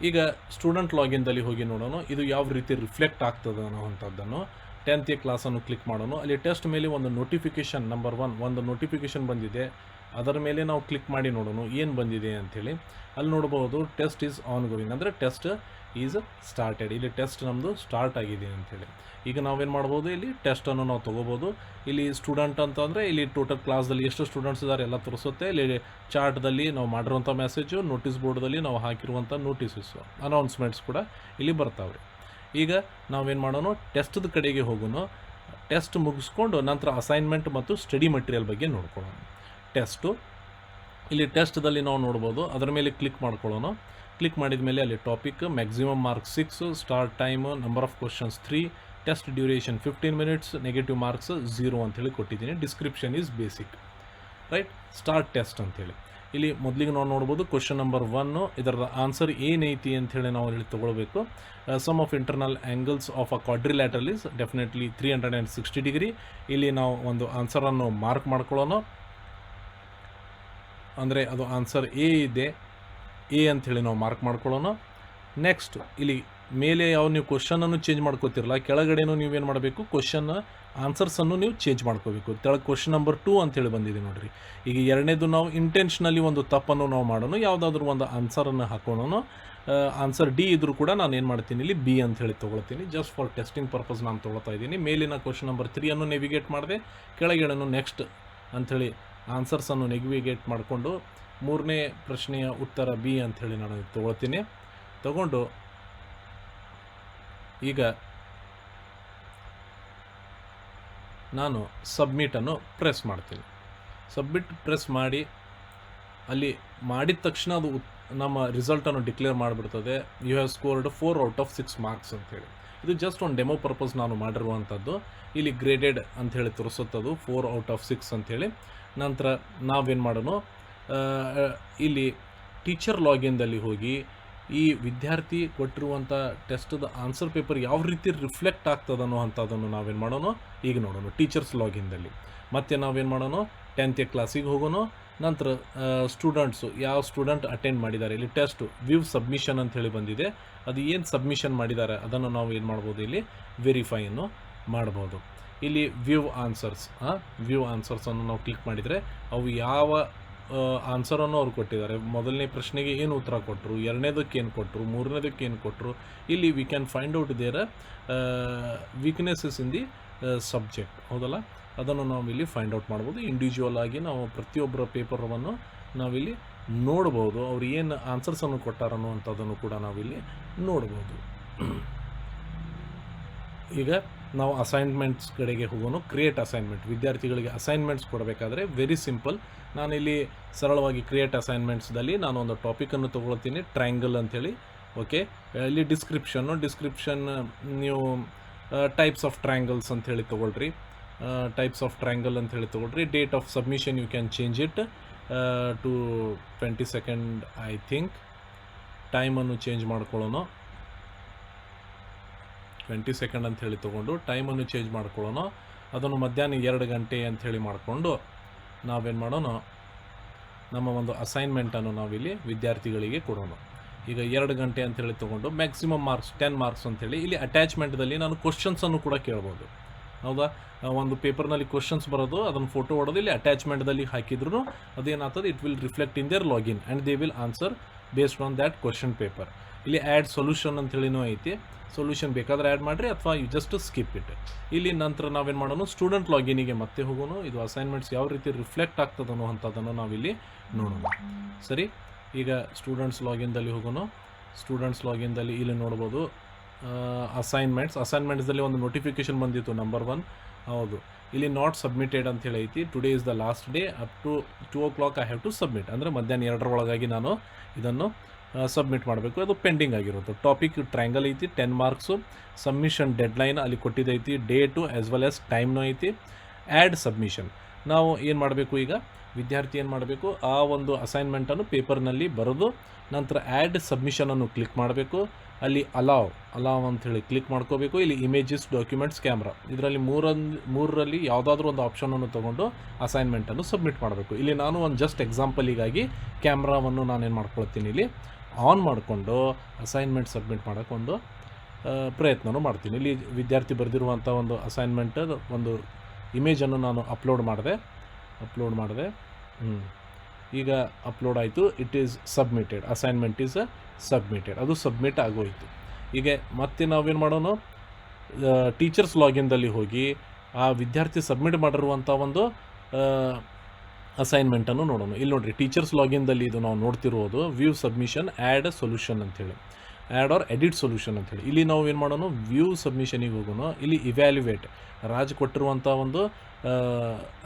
ಈಗ ಸ್ಟೂಡೆಂಟ್ ಲಾಗಿನ್ದಲ್ಲಿ ಹೋಗಿ ನೋಡೋಣ ಇದು ಯಾವ ರೀತಿ ರಿಫ್ಲೆಕ್ಟ್ ಆಗ್ತದೆ ಅನ್ನೋವಂಥದ್ದನ್ನು. 10th ಕ್ಲಾಸನ್ನು ಕ್ಲಿಕ್ ಮಾಡೋಣ. ಅಲ್ಲಿ ಟೆಸ್ಟ್ ಮೇಲೆ ಒಂದು ನೋಟಿಫಿಕೇಷನ್ ನಂಬರ್ 1 ಒಂದು ನೋಟಿಫಿಕೇಷನ್ ಬಂದಿದೆ. ಅದರ ಮೇಲೆ ನಾವು ಕ್ಲಿಕ್ ಮಾಡಿ ನೋಡೋಣ ಏನು ಬಂದಿದೆ ಅಂಥೇಳಿ. ಅಲ್ಲಿ ನೋಡ್ಬೋದು ಟೆಸ್ಟ್ ಈಸ್ ಆನ್ ಗೋಯಿಂಗ್, ಅಂದರೆ ಟೆಸ್ಟ್ ಈಸ್ ಸ್ಟಾರ್ಟೆಡ್. ಇಲ್ಲಿ ಟೆಸ್ಟ್ ನಮ್ಮದು ಸ್ಟಾರ್ಟ್ ಆಗಿದೆ ಅಂಥೇಳಿ. ಈಗ ನಾವೇನು ಮಾಡ್ಬೋದು, ಇಲ್ಲಿ ಟೆಸ್ಟನ್ನು ನಾವು ತೊಗೋಬೋದು. ಇಲ್ಲಿ ಸ್ಟೂಡೆಂಟ್ ಅಂತಂದರೆ ಇಲ್ಲಿ ಟೋಟಲ್ ಕ್ಲಾಸ್ದಲ್ಲಿ ಎಷ್ಟು ಸ್ಟೂಡೆಂಟ್ಸ್ ಇದ್ದಾರೆ ಎಲ್ಲ ತೋರಿಸುತ್ತೆ. ಇಲ್ಲಿ ಚಾರ್ಟ್ದಲ್ಲಿ ನಾವು ಮಾಡಿರುವಂಥ ಮೆಸೇಜು, ನೋಟಿಸ್ ಬೋರ್ಡ್ದಲ್ಲಿ ನಾವು ಹಾಕಿರುವಂಥ ನೋಟಿಸಸ್ಸು, ಅನೌನ್ಸ್ಮೆಂಟ್ಸ್ ಕೂಡ ಇಲ್ಲಿ ಬರ್ತಾವೆ. ಈಗ ನಾವೇನು ಮಾಡೋಣ, ಟೆಸ್ಟ್ದ ಕಡೆಗೆ ಹೋಗೋಣ. ಟೆಸ್ಟ್ ಮುಗಿಸ್ಕೊಂಡು ನಂತರ ಅಸೈನ್ಮೆಂಟ್ ಮತ್ತು ಸ್ಟಡಿ ಮಟೀರಿಯಲ್ ಬಗ್ಗೆ ನೋಡ್ಕೊಳ್ಳೋಣ. ಟೆಸ್ಟು ಇಲ್ಲಿ ಟೆಸ್ಟ್ದಲ್ಲಿ ನಾವು ನೋಡ್ಬೋದು. ಅದರ ಮೇಲೆ ಕ್ಲಿಕ್ ಮಾಡ್ಕೊಳ್ಳೋಣ. ಕ್ಲಿಕ್ ಮಾಡಿದ ಮೇಲೆ ಅಲ್ಲಿ topic maximum marks 6, start time, number of questions 3, test duration 15 minutes, negative marks 0 ಅಂಥೇಳಿ ಕೊಟ್ಟಿದ್ದೀನಿ. Description is basic, right. Start test ಅಂಥೇಳಿ ಇಲ್ಲಿ ಮೊದಲಿಗೆ ನಾವು ನೋಡ್ಬೋದು. ಕ್ವಶನ್ ನಂಬರ್ 1 ಇದರ ಆನ್ಸರ್ ಏನೈತಿ ಅಂಥೇಳಿ ನಾವು ಇಲ್ಲಿ ತೊಗೊಳ್ಬೇಕು. Sum of internal angles of a quadrilateral is definitely 360 degree. ಇಲ್ಲಿ ನಾವು ಒಂದು ಆನ್ಸರನ್ನು ಮಾರ್ಕ್ ಮಾಡ್ಕೊಳ್ಳೋಣ. ಅಂದರೆ ಅದು ಆನ್ಸರ್ ಎ ಇದೆ, ಎ ಅಂಥೇಳಿ ನಾವು ಮಾರ್ಕ್ ಮಾಡ್ಕೊಳ್ಳೋಣ. ನೆಕ್ಸ್ಟ್ ಇಲ್ಲಿ ಮೇಲೆ ಯಾವ ನೀವು ಕ್ವಶನನ್ನು ಚೇಂಜ್ ಮಾಡ್ಕೋತಿರಲ್ಲ, ಕೆಳಗಡೆನೂ ನೀವೇನು ಮಾಡಬೇಕು, ಕ್ವಶನ್ ಆನ್ಸರ್ಸನ್ನು ನೀವು ಚೇಂಜ್ ಮಾಡ್ಕೋಬೇಕು. ತೆಳಗೆ ಕ್ವಶನ್ ನಂಬರ್ 2 ಅಂಥೇಳಿ ಬಂದಿದೆ ನೋಡಿರಿ. ಈಗ ಎರಡನೇದು ನಾವು ಇಂಟೆನ್ಷನಲಿ ಒಂದು ತಪ್ಪನ್ನು ನಾವು ಮಾಡೋಣ, ಯಾವುದಾದ್ರೂ ಒಂದು ಆನ್ಸರನ್ನು ಹಾಕೋಣ. ಆನ್ಸರ್ ಡಿ ಇದ್ರೂ ಕೂಡ ನಾನು ಏನು ಮಾಡ್ತೀನಿ, ಇಲ್ಲಿ ಬಿ ಅಂಥೇಳಿ ತೊಗೊಳ್ತೀನಿ. ಜಸ್ಟ್ ಫಾರ್ ಟೆಸ್ಟಿಂಗ್ ಪರ್ಪಸ್ ನಾನು ತೊಗೊಳ್ತಾ ಇದ್ದೀನಿ. ಮೇಲಿನ ಕ್ವಶನ್ ನಂಬರ್ 3 ಅನ್ನು ನೆವಿಗೇಟ್ ಮಾಡಿದೆ, ಕೆಳಗಡೆನು ನೆಕ್ಸ್ಟ್ ಅಂಥೇಳಿ ಆನ್ಸರ್ಸನ್ನು ನೆವಿಗೇಟ್ ಮಾಡಿಕೊಂಡು 3ನೇ ಪ್ರಶ್ನೆಯ ಉತ್ತರ ಬಿ ಅಂಥೇಳಿ ನಾನು ತೊಗೊಳ್ತೀನಿ. ತಗೊಂಡು ಈಗ ನಾನು ಸಬ್ಮಿಟನ್ನು ಪ್ರೆಸ್ ಮಾಡ್ತೀನಿ. ಸಬ್ಮಿಟ್ ಪ್ರೆಸ್ ಮಾಡಿ ಅಲ್ಲಿ ಮಾಡಿದ ತಕ್ಷಣ ಅದು ನಮ್ಮ ರಿಸಲ್ಟನ್ನು ಡಿಕ್ಲೇರ್ ಮಾಡಿಬಿಡ್ತದೆ. You have scored 4 out of 6 marks ಅಂಥೇಳಿ. ಇದು ಜಸ್ಟ್ ಒಂದು ಡೆಮೋ ಪರ್ಪಸ್ ನಾನು ಮಾಡಿರುವಂಥದ್ದು. ಇಲ್ಲಿ ಗ್ರೇಡೆಡ್ ಅಂಥೇಳಿ ತೋರಿಸುತ್ತದು 4 ಔಟ್ ಆಫ್ 6 ಅಂಥೇಳಿ. ನಂತರ ನಾವೇನು ಮಾಡೋಣ, ಇಲ್ಲಿ ಟೀಚರ್ ಲಾಗಿನ್ದಲ್ಲಿ ಹೋಗಿ ಈ ವಿದ್ಯಾರ್ಥಿ ಕೊಟ್ಟಿರುವಂಥ ಟೆಸ್ಟ್ದ ಆನ್ಸರ್ ಪೇಪರ್ ಯಾವ ರೀತಿ ರಿಫ್ಲೆಕ್ಟ್ ಆಗ್ತದೆ ಅನ್ನೋವಂಥದ್ದನ್ನು ನಾವೇನು ಮಾಡೋಣ, ಈಗ ನೋಡೋಣ. ಟೀಚರ್ಸ್ ಲಾಗಿನ್ದಲ್ಲಿ ಮತ್ತೆ ನಾವೇನು ಮಾಡೋಣ, 10th ಕ್ಲಾಸಿಗೆ ಹೋಗೋಣ. ನಂತರ ಸ್ಟೂಡೆಂಟ್ಸು ಯಾವ ಸ್ಟೂಡೆಂಟ್ ಅಟೆಂಡ್ ಮಾಡಿದ್ದಾರೆ, ಇಲ್ಲಿ ಟೆಸ್ಟು ವ್ಯೂ ಸಬ್ಮಿಷನ್ ಅಂಥೇಳಿ ಬಂದಿದೆ. ಅದು ಏನು ಸಬ್ಮಿಷನ್ ಮಾಡಿದ್ದಾರೆ ಅದನ್ನು ನಾವು ಏನು ಮಾಡ್ಬೋದು, ಇಲ್ಲಿ ವೆರಿಫೈಯನ್ನು ಮಾಡ್ಬೋದು. ಇಲ್ಲಿ ವ್ಯೂ ಆನ್ಸರ್ಸನ್ನು ನಾವು ಕ್ಲಿಕ್ ಮಾಡಿದರೆ ಅವು ಯಾವ ಆನ್ಸರನ್ನು ಅವ್ರು ಕೊಟ್ಟಿದ್ದಾರೆ. ಮೊದಲನೇ ಪ್ರಶ್ನೆಗೆ ಏನು ಉತ್ತರ ಕೊಟ್ಟರು, ಎರಡನೇದಕ್ಕೆ ಏನು ಕೊಟ್ಟರು, ಮೂರನೇದಕ್ಕೆ ಏನು ಕೊಟ್ಟರು. ಇಲ್ಲಿ we can find out their weaknesses in the subject, ಹೌದಲ್ಲ. ಅದನ್ನು ನಾವಿಲ್ಲಿ ಫೈಂಡ್ ಔಟ್ ಮಾಡ್ಬೋದು. ಇಂಡಿವಿಜುವಲ್ ಆಗಿ ನಾವು ಪ್ರತಿಯೊಬ್ಬರ ಪೇಪರನ್ನು ನಾವಿಲ್ಲಿ ನೋಡ್ಬೋದು. ಅವ್ರು ಏನು ಆನ್ಸರ್ಸನ್ನು ಕೊಟ್ಟಾರನ್ನುವಂಥದ್ದನ್ನು ಕೂಡ ನಾವಿಲ್ಲಿ ನೋಡ್ಬೋದು. ಈಗ ನಾವು ಅಸೈನ್ಮೆಂಟ್ಸ್ ಕಡೆಗೆ ಹೋಗೋಣ. ಕ್ರಿಯೇಟ್ ಅಸೈನ್ಮೆಂಟ್, ವಿದ್ಯಾರ್ಥಿಗಳಿಗೆ ಅಸೈನ್ಮೆಂಟ್ಸ್ ಕೊಡಬೇಕಾದ್ರೆ ವೆರಿ ಸಿಂಪಲ್. ನಾನಿಲ್ಲಿ ಸರಳವಾಗಿ ಕ್ರಿಯೇಟ್ ಅಸೈನ್ಮೆಂಟ್ಸ್ದಲ್ಲಿ ನಾನು ಒಂದು ಟಾಪಿಕನ್ನು ತೊಗೊಳ್ತೀನಿ, ಟ್ರಯಾಂಗಲ್ ಅಂಥೇಳಿ. ಓಕೆ, ಇಲ್ಲಿ ಡಿಸ್ಕ್ರಿಪ್ಷನ್ ನೀವು ಟೈಪ್ಸ್ ಆಫ್ ಟ್ರಯಾಂಗಲ್ಸ್ ಅಂಥೇಳಿ ತೊಗೊಳ್ರಿ. ಟೈಪ್ಸ್ ಆಫ್ ಟ್ರಯಾಂಗಲ್ ಅಂಥೇಳಿ ತೊಗೊಳ್ರಿ. Date of submission you can change it to 22 I think. ಟೈಮನ್ನು ಚೇಂಜ್ ಮಾಡ್ಕೊಳ್ಳೋಣ, 20 ಅಂಥೇಳಿ ತೊಗೊಂಡು ಟೈಮನ್ನು ಚೇಂಜ್ ಮಾಡ್ಕೊಳ್ಳೋಣ. ಅದನ್ನು ಮಧ್ಯಾಹ್ನ 2 ಗಂಟೆ ಅಂಥೇಳಿ ಮಾಡಿಕೊಂಡು ನಾವೇನು ಮಾಡೋಣ, ನಮ್ಮ ಒಂದು ಅಸೈನ್ಮೆಂಟನ್ನು ನಾವಿಲ್ಲಿ ವಿದ್ಯಾರ್ಥಿಗಳಿಗೆ ಕೊಡೋಣ. ಈಗ 2 ಗಂಟೆ ಅಂಥೇಳಿ ತೊಗೊಂಡು ಮ್ಯಾಕ್ಸಿಮಮ್ ಮಾರ್ಕ್ಸ್ 10 ಮಾರ್ಕ್ಸ್ ಅಂಥೇಳಿ ಇಲ್ಲಿ ಅಟ್ಯಾಚ್ಮೆಂಟ್ದಲ್ಲಿ ನಾನು ಕ್ವಶನ್ಸನ್ನು ಕೂಡ ಕೇಳ್ಬೋದು, ಹೌದಾ. ಒಂದು ಪೇಪರ್ನಲ್ಲಿ ಕ್ವಶನ್ಸ್ ಬರೋದು, ಅದನ್ನು ಫೋಟೋ ಹೊಡೆದು ಇಲ್ಲಿ ಅಟ್ಯಾಚ್ಮೆಂಟ್ದಲ್ಲಿ ಹಾಕಿದ್ರು ಅದೇನಾಗ್ತದೆ, it will reflect in their login and they will answer based on that question paper. ಇಲ್ಲಿ ಆ್ಯಡ್ ಸೊಲ್ಯೂಷನ್ ಅಂಥೇಳಿನೂ ಐತಿ. ಸೊಲ್ಯೂಷನ್ ಬೇಕಾದರೆ ಆ್ಯಡ್ ಮಾಡಿರಿ ಅಥವಾ ಯು ಜಸ್ಟ್ ಸ್ಕಿಪ್ ಇಟ್. ಇಲ್ಲಿ ನಂತರ ನಾವೇನು ಮಾಡೋಣ, ಸ್ಟೂಡೆಂಟ್ ಲಾಗಿನಿಗೆ ಮತ್ತೆ ಹೋಗೋಣ. ಇದು ಅಸೈನ್ಮೆಂಟ್ಸ್ ಯಾವ ರೀತಿ ರಿಫ್ಲೆಕ್ಟ್ ಆಗ್ತದೆ ಅನ್ನೋವಂಥದ್ದನ್ನು ನಾವಿಲ್ಲಿ ನೋಡೋಣ. ಸರಿ, ಈಗ ಸ್ಟೂಡೆಂಟ್ಸ್ ಲಾಗಿನ್ದಲ್ಲಿ ಹೋಗೋಣ. ಸ್ಟೂಡೆಂಟ್ಸ್ ಲಾಗಿನ್ದಲ್ಲಿ ಇಲ್ಲಿ ನೋಡ್ಬೋದು ಅಸೈನ್ಮೆಂಟ್ಸ್ದಲ್ಲಿ ಒಂದು ನೋಟಿಫಿಕೇಶನ್ ಬಂದಿತ್ತು ನಂಬರ್ 1. ಹೌದು, ಇಲ್ಲಿ ನಾಟ್ ಸಬ್ಮಿಟೆಡ್ ಅಂತ ಹೇಳಿ ಐತಿ. Today is the last day, up to 2 o'clock I have to submit. ಅಂದರೆ ಮಧ್ಯಾಹ್ನ 2 ಒಳಗಾಗಿ ನಾನು ಇದನ್ನು ಸಬ್ಮಿಟ್ ಮಾಡಬೇಕು. ಅದು ಪೆಂಡಿಂಗ್ ಆಗಿರುತ್ತೆ. ಟಾಪಿಕ್ ಟ್ರಯಾಂಗಲ್ ಐತಿ, 10 ಮಾರ್ಕ್ಸು. ಸಬ್ಮಿಷನ್ ಡೆಡ್ಲೈನ್ ಅಲ್ಲಿ ಕೊಟ್ಟಿದ್ದೈತಿ, ಡೇಟು ಆ್ಯಸ್ ವೆಲ್ ಆಸ್ ಟೈಮ್ನೂ ಐತಿ. ಆ್ಯಡ್ ಸಬ್ಮಿಷನ್ ನಾವು ಏನು ಮಾಡಬೇಕು, ಈಗ ವಿದ್ಯಾರ್ಥಿ ಏನು ಮಾಡಬೇಕು, ಆ ಒಂದು ಅಸೈನ್ಮೆಂಟನ್ನು ಪೇಪರ್ನಲ್ಲಿ ಬರೆದು ನಂತರ ಆ್ಯಡ್ ಸಬ್ಮಿಷನನ್ನು ಕ್ಲಿಕ್ ಮಾಡಬೇಕು. ಅಲ್ಲಿ ಅಲಾವ್ ಅಂಥೇಳಿ ಕ್ಲಿಕ್ ಮಾಡ್ಕೋಬೇಕು. ಇಲ್ಲಿ ಇಮೇಜಸ್, ಡಾಕ್ಯುಮೆಂಟ್ಸ್, ಕ್ಯಾಮ್ರಾ, ಇದರಲ್ಲಿ ಮೂರರಲ್ಲಿ ಯಾವುದಾದ್ರೂ ಒಂದು ಆಪ್ಷನನ್ನು ತೊಗೊಂಡು ಅಸೈನ್ಮೆಂಟನ್ನು ಸಬ್ಮಿಟ್ ಮಾಡಬೇಕು. ಇಲ್ಲಿ ನಾನು ಒಂದು ಜಸ್ಟ್ ಎಕ್ಸಾಂಪಲಿಗಾಗಿ ಕ್ಯಾಮ್ರಾವನ್ನು ನಾನೇನು ಮಾಡ್ಕೊಳ್ತೀನಿ, ಇಲ್ಲಿ ಆನ್ ಮಾಡಿಕೊಂಡು ಅಸೈನ್ಮೆಂಟ್ ಸಬ್ಮಿಟ್ ಮಾಡೋಕ್ಕೊಂದು ಪ್ರಯತ್ನನೂ ಮಾಡ್ತೀನಿ. ಇಲ್ಲಿ ವಿದ್ಯಾರ್ಥಿ ಬರೆದಿರುವಂಥ ಒಂದು ಅಸೈನ್ಮೆಂಟ್ ಒಂದು ಇಮೇಜನ್ನು ನಾನು ಅಪ್ಲೋಡ್ ಮಾಡಿದೆ. ಈಗ ಅಪ್ಲೋಡ್ ಆಯಿತು. It is submitted, assignment is submitted. ಅದು ಸಬ್ಮಿಟ್ ಆಗೋಯಿತು. ಈಗ ಮತ್ತೆ ನಾವೇನು ಮಾಡೋಣ, ಟೀಚರ್ಸ್ ಲಾಗಿನ್ದಲ್ಲಿ ಹೋಗಿ ಆ ವಿದ್ಯಾರ್ಥಿ ಸಬ್ಮಿಟ್ ಮಾಡಿರುವಂಥ ಒಂದು ಅಸೈನ್ಮೆಂಟನ್ನು ನೋಡೋಣ. ಇಲ್ಲಿ ನೋಡಿರಿ, ಟೀಚರ್ಸ್ ಲಾಗಿನ್ದಲ್ಲಿ ಇದು ನಾವು ನೋಡ್ತಿರೋದು ವ್ಯೂ ಸಬ್ಮಿಷನ್, ಆ್ಯಡ್ ಸೊಲ್ಯೂಷನ್ ಅಂಥೇಳಿ, ಆ್ಯಡ್ ಆರ್ ಎಡಿಟ್ ಸೊಲ್ಯೂಷನ್ ಅಂಥೇಳಿ. ಇಲ್ಲಿ ನಾವು ಏನು ಮಾಡೋಣ, ವ್ಯೂ ಸಬ್ಮಿಷನಿಗೆ ಹೋಗೋಣ. ಇಲ್ಲಿ ಇವ್ಯಾಲ್ಯುವೇಟ್, ರಾಜ್ ಕೊಟ್ಟಿರುವಂಥ ಒಂದು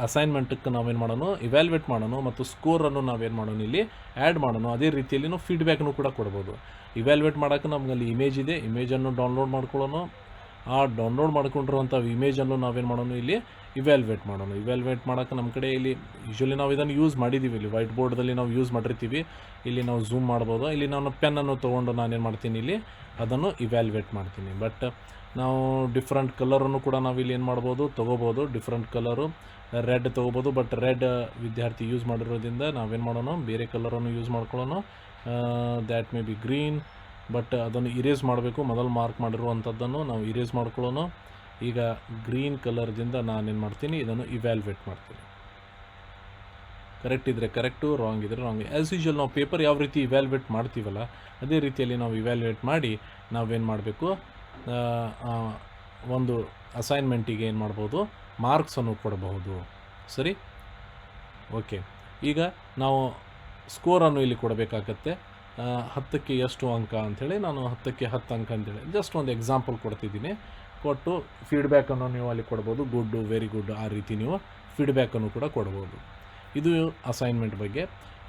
ಅಸೈನ್ಮೆಂಟಕ್ಕೆ ನಾವೇನು ಮಾಡೋಣ, ಇವ್ಯಾಲ್ಯುವೇಟ್ ಮಾಡೋಣ ಮತ್ತು ಸ್ಕೋರನ್ನು ನಾವೇನು ಮಾಡೋಣ, ಇಲ್ಲಿ ಆ್ಯಡ್ ಮಾಡೋಣ. ಅದೇ ರೀತಿಯಲ್ಲಿ ನಾವು ಫೀಡ್ಬ್ಯಾಕ್ನು ಕೂಡ ಕೊಡ್ಬೋದು. ಇವ್ಯಾಲ್ಯುವೇಟ್ ಮಾಡೋಕ್ಕೆ ನಮಗಲ್ಲಿ ಇಮೇಜ್ ಇದೆ, ಇಮೇಜನ್ನು ಡೌನ್ಲೋಡ್ ಮಾಡ್ಕೊಳ್ಳೋಣ. ಆ ಡೌನ್ಲೋಡ್ ಮಾಡ್ಕೊಂಡಿರುವಂಥ ಇಮೇಜನ್ನು ನಾವೇನು ಮಾಡೋಣ, ಇಲ್ಲಿ ಇವ್ಯಾಲ್ಯುವೇಟ್ ಮಾಡೋಣ. ಇವ್ಯಾಲ್ಯುವೇಟ್ ಮಾಡೋಕ್ಕೆ ನಮ್ಮ ಕಡೆ ಇಲ್ಲಿ ಯೂಶ್ವಲಿ ನಾವು ಇದನ್ನು ಯೂಸ್ ಮಾಡಿದ್ದೀವಿ. ಇಲ್ಲಿ ವೈಟ್ ಬೋರ್ಡ್ದಲ್ಲಿ ನಾವು ಯೂಸ್ ಮಾಡಿರ್ತೀವಿ. ಇಲ್ಲಿ ನಾವು ಝೂಮ್ ಮಾಡ್ಬೋದು. ಇಲ್ಲಿ ನಾನು ಪೆನ್ನನ್ನು ತೊಗೊಂಡು ನಾನೇನು ಮಾಡ್ತೀನಿ, ಇಲ್ಲಿ ಅದನ್ನು ಇವ್ಯಾಲ್ಯುವೇಟ್ ಮಾಡ್ತೀನಿ. ಬಟ್ ನಾವು ಡಿಫ್ರೆಂಟ್ ಕಲರನ್ನು ಕೂಡ ನಾವು ಇಲ್ಲಿ ಏನು ಮಾಡ್ಬೋದು, ತೊಗೋಬೋದು. ಡಿಫ್ರೆಂಟ್ ಕಲರು ರೆಡ್ ತೊಗೋಬೋದು. ಬಟ್ ರೆಡ್ ವಿದ್ಯಾರ್ಥಿ ಯೂಸ್ ಮಾಡಿರೋದ್ರಿಂದ ನಾವೇನು ಮಾಡೋಣ, ಬೇರೆ ಕಲರನ್ನು ಯೂಸ್ ಮಾಡ್ಕೊಳ್ಳೋಣ. That may B green. But ಅದನ್ನು ಇರೇಸ್ ಮಾಡಬೇಕು. ಮೊದಲು ಮಾರ್ಕ್ ಮಾಡಿರುವಂಥದ್ದನ್ನು ನಾವು ಇರೇಸ್ ಮಾಡ್ಕೊಳ್ಳೋಣ. ಈಗ ಗ್ರೀನ್ ಕಲರ್ದಿಂದ ನಾನೇನು ಮಾಡ್ತೀನಿ, ಇದನ್ನು ಇವ್ಯಾಲ್ಯುವೇಟ್ ಮಾಡ್ತೀನಿ. ಕರೆಕ್ಟ್ ಇದ್ದರೆ ಕರೆಕ್ಟು, ರಾಂಗ್ ಇದ್ದರೆ ರಾಂಗ್. ಆ್ಯಸ್ ಯೂಶ್ವಲ್ ನಾವು ಪೇಪರ್ ಯಾವ ರೀತಿ ಇವ್ಯಾಲ್ಯುವೇಟ್ ಮಾಡ್ತೀವಲ್ಲ ಅದೇ ರೀತಿಯಲ್ಲಿ ನಾವು ಇವ್ಯಾಲ್ಯುವೇಟ್ ಮಾಡಿ ನಾವೇನು ಮಾಡಬೇಕು, ಒಂದು ಅಸೈನ್ಮೆಂಟಿಗೆ ಏನು ಮಾಡ್ಬೋದು, ಮಾರ್ಕ್ಸನ್ನು ಕೊಡಬಹುದು. ಸರಿ, ಓಕೆ. ಈಗ ನಾವು ಸ್ಕೋರನ್ನು ಇಲ್ಲಿ ಕೊಡಬೇಕಾಗತ್ತೆ. 10ಕ್ಕೆ ಎಷ್ಟು ಅಂಕ ಅಂಥೇಳಿ ನಾನು 10ಕ್ಕೆ 10 ಅಂಕ ಅಂತೇಳಿ ಜಸ್ಟ್ ಒಂದು ಎಕ್ಸಾಂಪಲ್ ಕೊಡ್ತಿದ್ದೀನಿ. ಕೊಟ್ಟು ಫೀಡ್ಬ್ಯಾಕನ್ನು ನೀವು ಅಲ್ಲಿ ಕೊಡ್ಬೋದು. ಗುಡ್ಡು, ವೆರಿ ಗುಡ್, ಆ ರೀತಿ ನೀವು ಫೀಡ್ಬ್ಯಾಕನ್ನು ಕೂಡ ಕೊಡ್ಬೋದು. ಇದು ಅಸೈನ್ಮೆಂಟ್ ಬಗ್ಗೆ.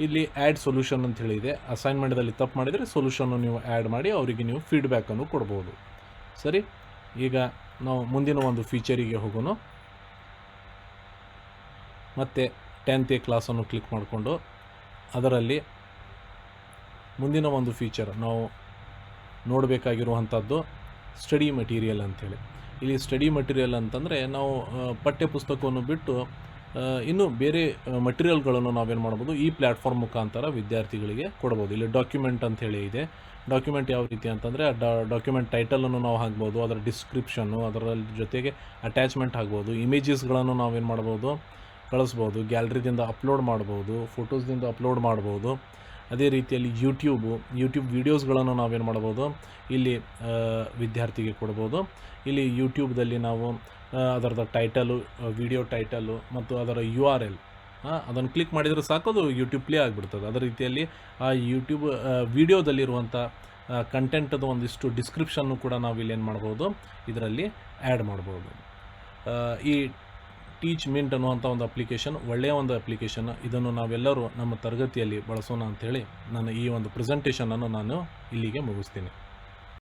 ಇಲ್ಲಿ ಆ್ಯಡ್ ಸೊಲ್ಯೂಷನ್ ಅಂತ ಹೇಳಿದೆ. ಅಸೈನ್ಮೆಂಟ್ದಲ್ಲಿ ತಪ್ಪು ಮಾಡಿದರೆ ಸೊಲ್ಯೂಷನ್ನು ನೀವು ಆ್ಯಡ್ ಮಾಡಿ ಅವರಿಗೆ ನೀವು ಫೀಡ್ಬ್ಯಾಕನ್ನು ಕೊಡ್ಬೋದು. ಸರಿ, ಈಗ ನಾವು ಮುಂದಿನ ಒಂದು ಫೀಚರಿಗೆ ಹೋಗೋಣ. ಮತ್ತು 10th ಕ್ಲಾಸನ್ನು ಕ್ಲಿಕ್ ಮಾಡಿಕೊಂಡು ಅದರಲ್ಲಿ ಮುಂದಿನ ಒಂದು ಫೀಚರ್ ನಾವು ನೋಡಬೇಕಾಗಿರುವಂಥದ್ದು ಸ್ಟಡಿ ಮೆಟೀರಿಯಲ್ ಅಂಥೇಳಿ. ಇಲ್ಲಿ ಸ್ಟಡಿ ಮೆಟೀರಿಯಲ್ ಅಂತಂದರೆ ನಾವು ಪಠ್ಯ ಪುಸ್ತಕವನ್ನು ಬಿಟ್ಟು ಇನ್ನು ಬೇರೆ ಮಟೀರಿಯಲ್ಗಳನ್ನು ನಾವೇನು ಮಾಡ್ಬೋದು, ಈ ಪ್ಲ್ಯಾಟ್ಫಾರ್ಮ್ ಮುಖಾಂತರ ವಿದ್ಯಾರ್ಥಿಗಳಿಗೆ ಕೊಡ್ಬೋದು. ಇಲ್ಲಿ ಡಾಕ್ಯುಮೆಂಟ್ ಅಂಥೇಳಿ ಇದೆ. ಡಾಕ್ಯುಮೆಂಟ್ ಯಾವ ರೀತಿ ಅಂತಂದರೆ ಡಾಕ್ಯುಮೆಂಟ್ ಟೈಟಲನ್ನು ನಾವು ಹಾಕ್ಬೋದು, ಅದರ ಡಿಸ್ಕ್ರಿಪ್ಷನ್ನು, ಅದರ ಜೊತೆಗೆ ಅಟ್ಯಾಚ್ಮೆಂಟ್ ಹಾಕ್ಬೋದು. ಇಮೇಜಸ್ಗಳನ್ನು ನಾವೇನು ಮಾಡ್ಬೋದು, ಕಳಿಸ್ಬೋದು. ಗ್ಯಾಲರಿದಿಂದ ಅಪ್ಲೋಡ್ ಮಾಡ್ಬೋದು, ಫೋಟೋಸ್ದಿಂದ ಅಪ್ಲೋಡ್ ಮಾಡ್ಬೋದು. ಅದೇ ರೀತಿಯಲ್ಲಿ ಯೂಟ್ಯೂಬ್ ವೀಡಿಯೋಸ್ಗಳನ್ನು ನಾವೇನು ಮಾಡ್ಬೋದು, ಇಲ್ಲಿ ವಿದ್ಯಾರ್ಥಿಗೆ ಕೊಡ್ಬೋದು. ಇಲ್ಲಿ ಯೂಟ್ಯೂಬ್ದಲ್ಲಿ ನಾವು ಅದರದ ಟೈಟಲು, ವಿಡಿಯೋ ಟೈಟಲು ಮತ್ತು ಅದರ URL ಅದನ್ನು ಕ್ಲಿಕ್ ಮಾಡಿದರೆ ಸಾಕು, ಅದು ಯೂಟ್ಯೂಬ್ ಪ್ಲೇ ಆಗಿಬಿಡ್ತದೆ. ಅದೇ ರೀತಿಯಲ್ಲಿ ಆ ಯೂಟ್ಯೂಬ್ ವಿಡಿಯೋದಲ್ಲಿರುವಂಥ ಕಂಟೆಂಟದ ಒಂದಿಷ್ಟು ಡಿಸ್ಕ್ರಿಪ್ಷನ್ನು ಕೂಡ ನಾವು ಇಲ್ಲಿ ಏನು ಮಾಡ್ಬೋದು, ಇದರಲ್ಲಿ ಆ್ಯಡ್ ಮಾಡ್ಬೋದು. ಈ ಟೀಚ್ಮಿಂಟ್ ಅನ್ನುವಂಥ ಒಂದು ಅಪ್ಲಿಕೇಶನ್ ಒಳ್ಳೆಯ ಒಂದು ಅಪ್ಲಿಕೇಶನ್. ಇದನ್ನು ನಾವೆಲ್ಲರೂ ನಮ್ಮ ತರಗತಿಯಲ್ಲಿ ಬಳಸೋಣ ಅಂಥೇಳಿ ನಾನು ಈ ಒಂದು ಪ್ರೆಸೆಂಟೇಷನನ್ನು ನಾನು ಇಲ್ಲಿಗೆ ಮುಗಿಸ್ತೀನಿ.